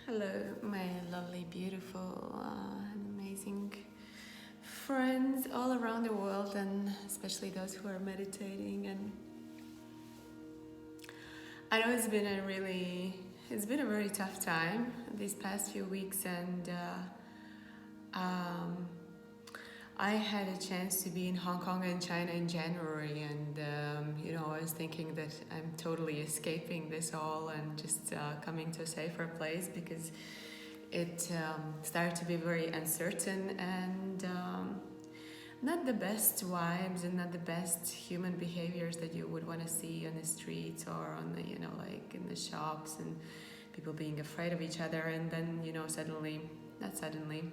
Hello, my lovely, beautiful, and amazing friends all around the world, and especially those who are meditating. And I know it's been a very tough time these past few weeks, and um, I had a chance to be in Hong Kong and China in January, and I was thinking that I'm totally escaping this all and just coming to a safer place because it started to be very uncertain and not the best vibes and not the best human behaviors that you would want to see on the streets or on the like in the shops, and people being afraid of each other. And then suddenly, not suddenly.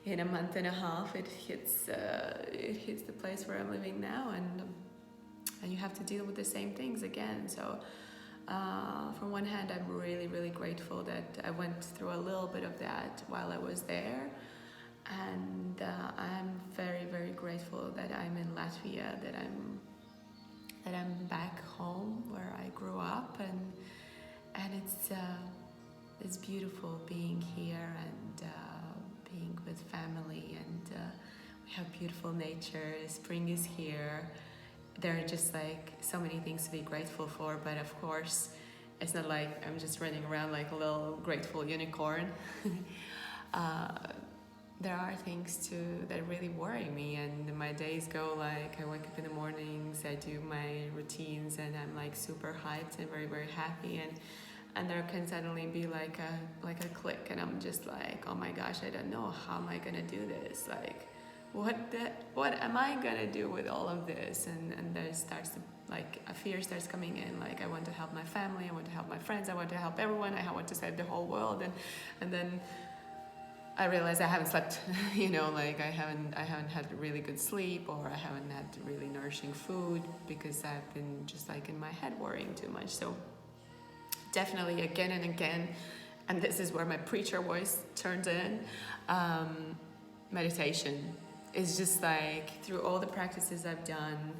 In a month and a half, it hits the place where I'm living now, and you have to deal with the same things again. So from one hand, I'm really, really grateful that I went through a little bit of that while I was there. And I'm very, very grateful that I'm in Latvia, that I'm back home where I grew up, and it's beautiful being here and being with family, and we have beautiful nature. Spring is here. There are just like so many things to be grateful for, but of course it's not like I'm just running around like a little grateful unicorn. There are things that really worry me, and my days go like I wake up in the mornings, I do my routines, and I'm like super hyped and very, very happy, and there can suddenly be like a click, and I'm just like, oh my gosh, I don't know, how am I gonna do this? Like, what am I gonna do with all of this? And there starts to, like, a fear starts coming in, like I want to help my family, I want to help my friends, I want to help everyone, I want to save the whole world, and then I realize I haven't slept, like I haven't had really good sleep, or I haven't had really nourishing food because I've been just like in my head worrying too much. So definitely again and again, and this is where my preacher voice turns in, meditation is just like, through all the practices I've done,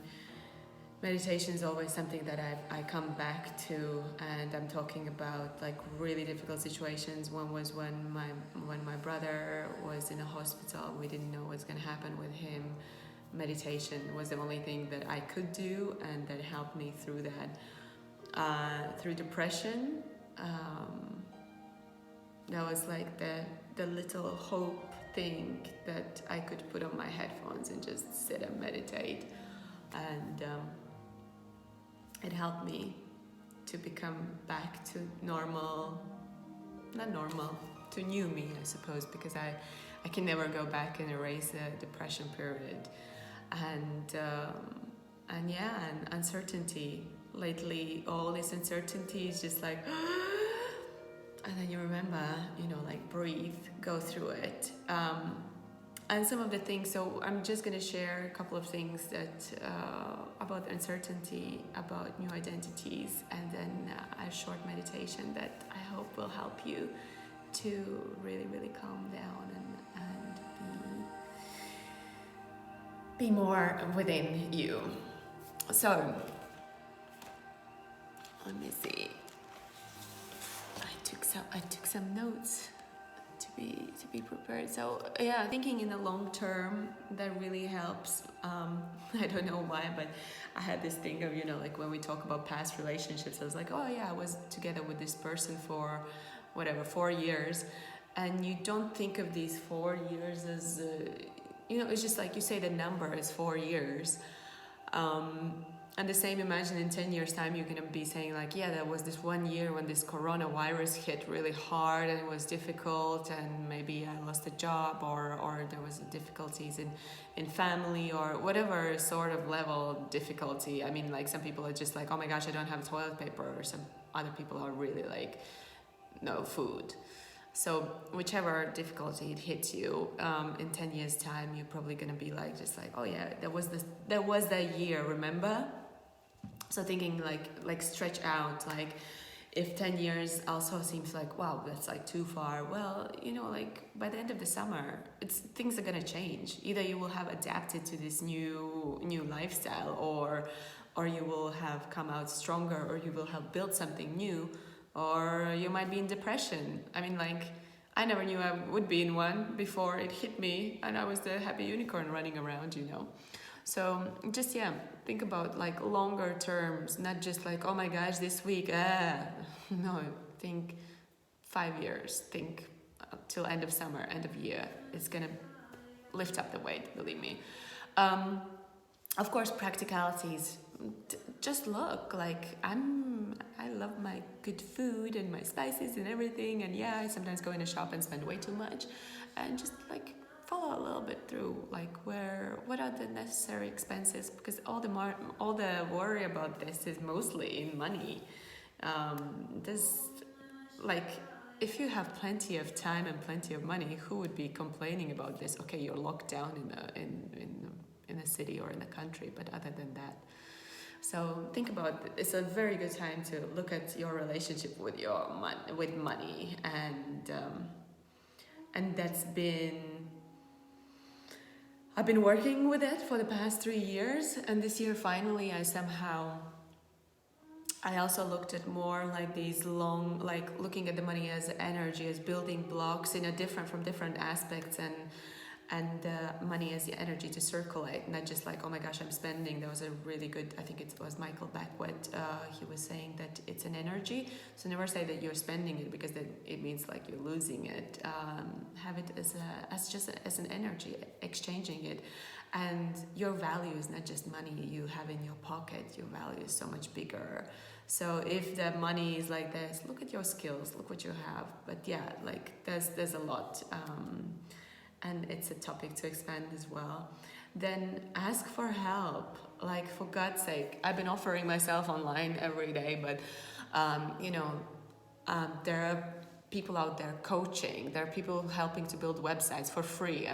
meditation is always something that I come back to, and I'm talking about like really difficult situations. One was when my brother was in a hospital. We didn't know what's going to happen with him. Meditation was the only thing that I could do, and that helped me through that. Through depression, that was like the little hope thing that I could put on my headphones and just sit and meditate, and it helped me to become back to normal, not normal, to new me, I suppose, because I can never go back and erase the depression period. And uncertainty. Lately, all this uncertainty is just like, and then you remember, like breathe, go through it. And some of the things, so I'm just going to share a couple of things that about uncertainty, about new identities, and then a short meditation that I hope will help you to really, really calm down and be more within you. So, let me see. I took some notes to be prepared. So yeah, thinking in the long term, that really helps. I don't know why, but I had this thing of, like when we talk about past relationships, I was like, oh yeah, I was together with this person for whatever, 4 years. And you don't think of these 4 years as, it's just like you say the number is 4 years. And the same, imagine in 10 years time, you're going to be saying like, yeah, there was this 1 year when this coronavirus hit really hard and it was difficult, and maybe I lost a job, or there was difficulties in family, or whatever sort of level of difficulty. I mean, like some people are just like, oh my gosh, I don't have toilet paper, or some other people are really like, no food. So whichever difficulty it hits you, in 10 years time, you're probably going to be like, just like, oh yeah, there was that year, remember? So thinking like stretch out, like if 10 years also seems like, wow, that's like too far. Well, like by the end of the summer, things are gonna change. Either you will have adapted to this new lifestyle, or you will have come out stronger, or you will have built something new, or you might be in depression. I mean, like, I never knew I would be in one before it hit me, and I was the happy unicorn running around, you know. So just, yeah, think about like longer terms, not just like, oh my gosh, this week, no, think 5 years, think till end of summer, end of year. It's gonna lift up the weight, believe me. Of course, practicalities. Just look, like, I love my good food and my spices and everything, and yeah, I sometimes go in a shop and spend way too much, and just like follow a little bit through, like, what are the necessary expenses, because all the worry about this is mostly in money. There's like, if you have plenty of time and plenty of money, who would be complaining about this? Okay, you're locked down in a city or in a country, but other than that. So think about it. It's a very good time to look at your relationship with with money, and I've been working with it for the past 3 years, and this year finally I also looked at more like these long, like looking at the money as energy, as building blocks from different aspects, and money as the energy to circulate, not just like, oh my gosh, I'm spending. There was a really good, I think it was Michael Beckwith, he was saying that it's an energy. So never say that you're spending it, because then it means like you're losing it. Have it as an energy, exchanging it. And your value is not just money you have in your pocket. Your value is so much bigger. So if the money is like this, look at your skills, look what you have. But yeah, like there's a lot. And it's a topic to expand as well. Then ask for help. Like, for God's sake, I've been offering myself online every day, but there are people out there coaching. There are people helping to build websites for free.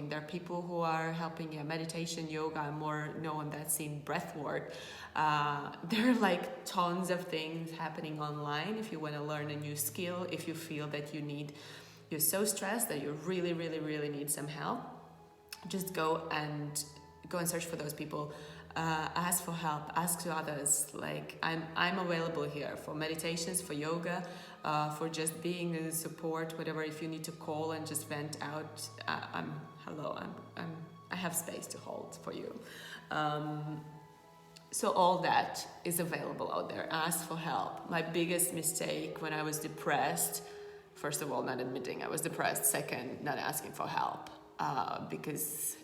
There are people who are helping meditation, yoga. I'm more on that scene, breath work. There are like tons of things happening online if you want to learn a new skill, if you feel that you're so stressed that you really, really, really need some help. Just go and search for those people. Ask for help. Ask to others. Like, I'm available here for meditations, for yoga, for just being in support, whatever. If you need to call and just vent out, I have space to hold for you. So all that is available out there. Ask for help. My biggest mistake when I was depressed, first of all, not admitting I was depressed. Second, not asking for help, because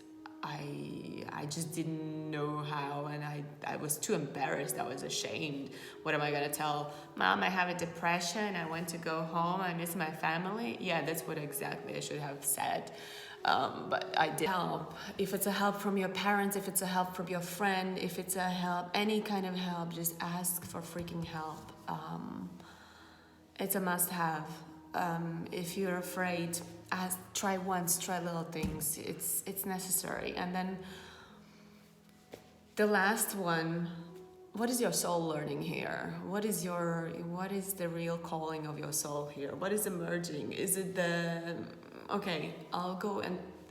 I just didn't know how, and I was too embarrassed. I was ashamed. What am I gonna tell Mom? I have a depression. I want to go home. I miss my family. Yeah, that's what exactly I should have said. But I did help. If it's a help from your parents, if it's a help from your friend, if it's a help, any kind of help, just ask for freaking help. It's a must-have. If you're afraid, try once, try little things. It's necessary. And then the last one, what is your soul learning here? What is the real calling of your soul here? What is emerging? Is it okay, I'll go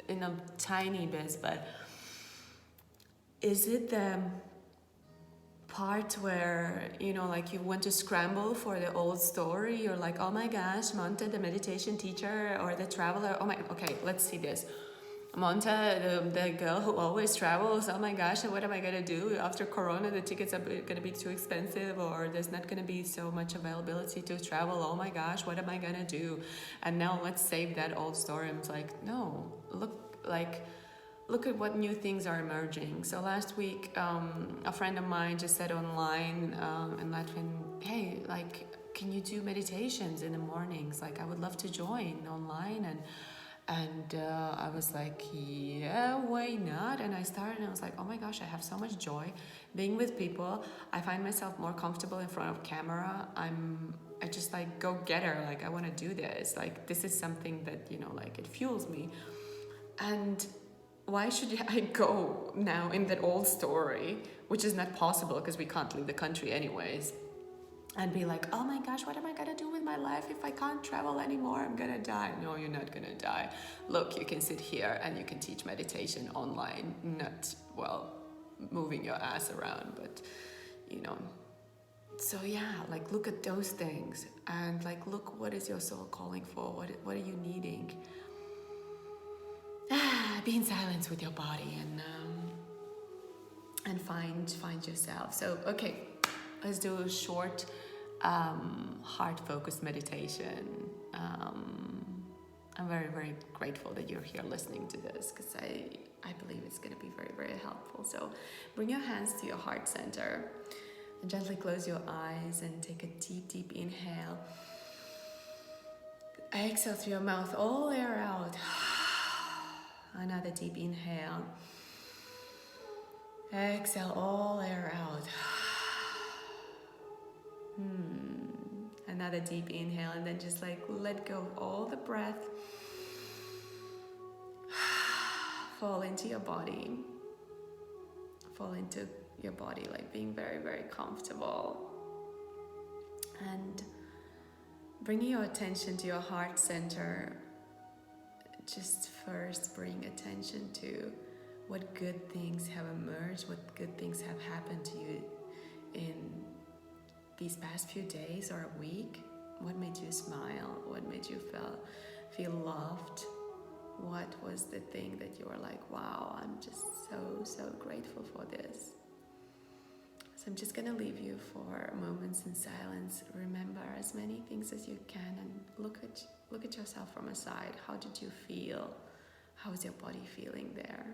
in a tiny bit, but is it the part where, like you want to scramble for the old story? You're like, oh my gosh, Monta, the meditation teacher or the traveler. Okay, let's see this. Monta, the girl who always travels. Oh my gosh, and what am I gonna do after Corona? The tickets are gonna be too expensive, or there's not gonna be so much availability to travel. Oh my gosh, what am I gonna do? And now let's save that old story. I'm like, no, look at what new things are emerging. So last week, a friend of mine just said online in Latvian, hey, like, can you do meditations in the mornings? Like, I would love to join online. And I was like, yeah, why not? And I started, and I was like, oh my gosh, I have so much joy being with people. I find myself more comfortable in front of camera. I just like go getter. Like, I want to do this. Like, this is something that, like, it fuels me. And why should I go now in that old story, which is not possible because we can't leave the country anyways, and be like, oh my gosh, what am I gonna do with my life if I can't travel anymore? I'm gonna die. No, you're not gonna die. Look, you can sit here and you can teach meditation online, not, moving your ass around, but, So yeah, like look at those things and like look, what is your soul calling for? What are you needing? Be in silence with your body and find yourself. So okay, let's do a short heart-focused meditation. I'm very, very grateful that you're here listening to this because I believe it's going to be very, very helpful. So bring your hands to your heart center and gently close your eyes and take a deep, deep inhale. Exhale through your mouth, all air out. Another deep inhale. Exhale, all air out. Another deep inhale, and then just like let go of all the breath. Fall into your body. Fall into your body, like being very, very comfortable. And bringing your attention to your heart center. Just first bring attention to what good things have emerged, what good things have happened to you in these past few days or a week. What made you smile? What made you feel loved? What was the thing that you were like, wow, I'm just so grateful for this. So I'm just gonna leave you for moments in silence. Remember as many things as you can and look at yourself from a side. How did you feel? How is your body feeling there?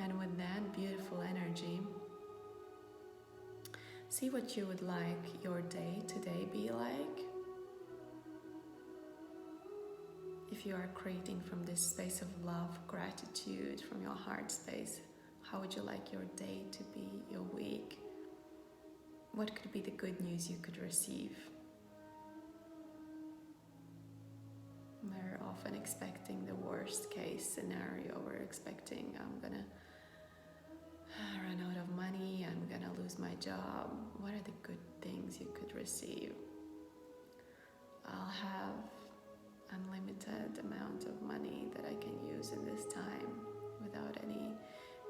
And with that beautiful energy, see what you would like your day today be like. If you are creating from this space of love, gratitude, from your heart space, how would you like your day to be, your week? What could be the good news you could receive? We're often expecting the worst case scenario. We're expecting I'm gonna run out of money, I'm gonna lose my job. What are the good things you could receive? I'll have unlimited amount of money that I can use in this time without any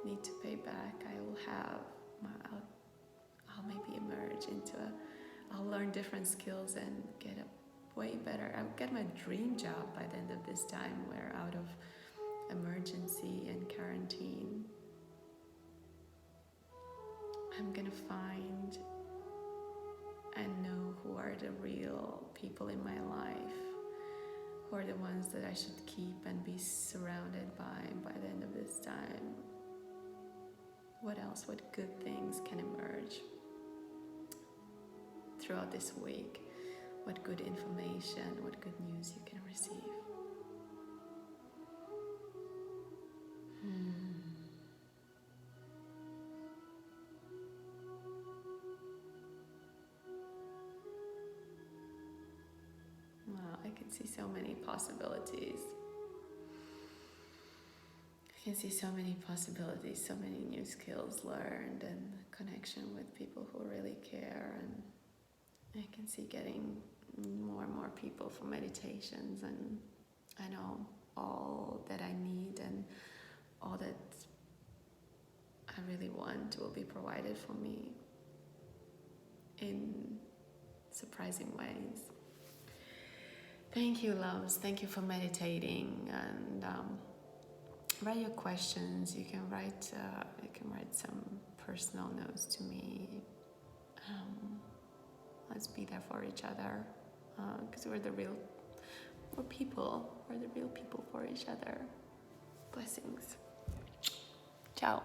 need to pay back. I will have I'll maybe emerge into I'll learn different skills and get a way better. I'll get my dream job by the end of this time. We're out of emergency and quarantine. I'm gonna find and know who are the real people in my life, who are the ones that I should keep and be surrounded by the end of this time. What else? What good things can emerge throughout this week? What good information, what good news you can receive? Wow, I can see so many possibilities. I can see so many possibilities, so many new skills learned and connection with people who really care. And I can see getting more and more people for meditations, and I know all that I need and all that I really want will be provided for me in surprising ways. Thank you, loves. Thank you for meditating, and write your questions. You can write some personal notes to me. Let's be there for each other, because we're people. We're the real people for each other. Blessings. Ciao.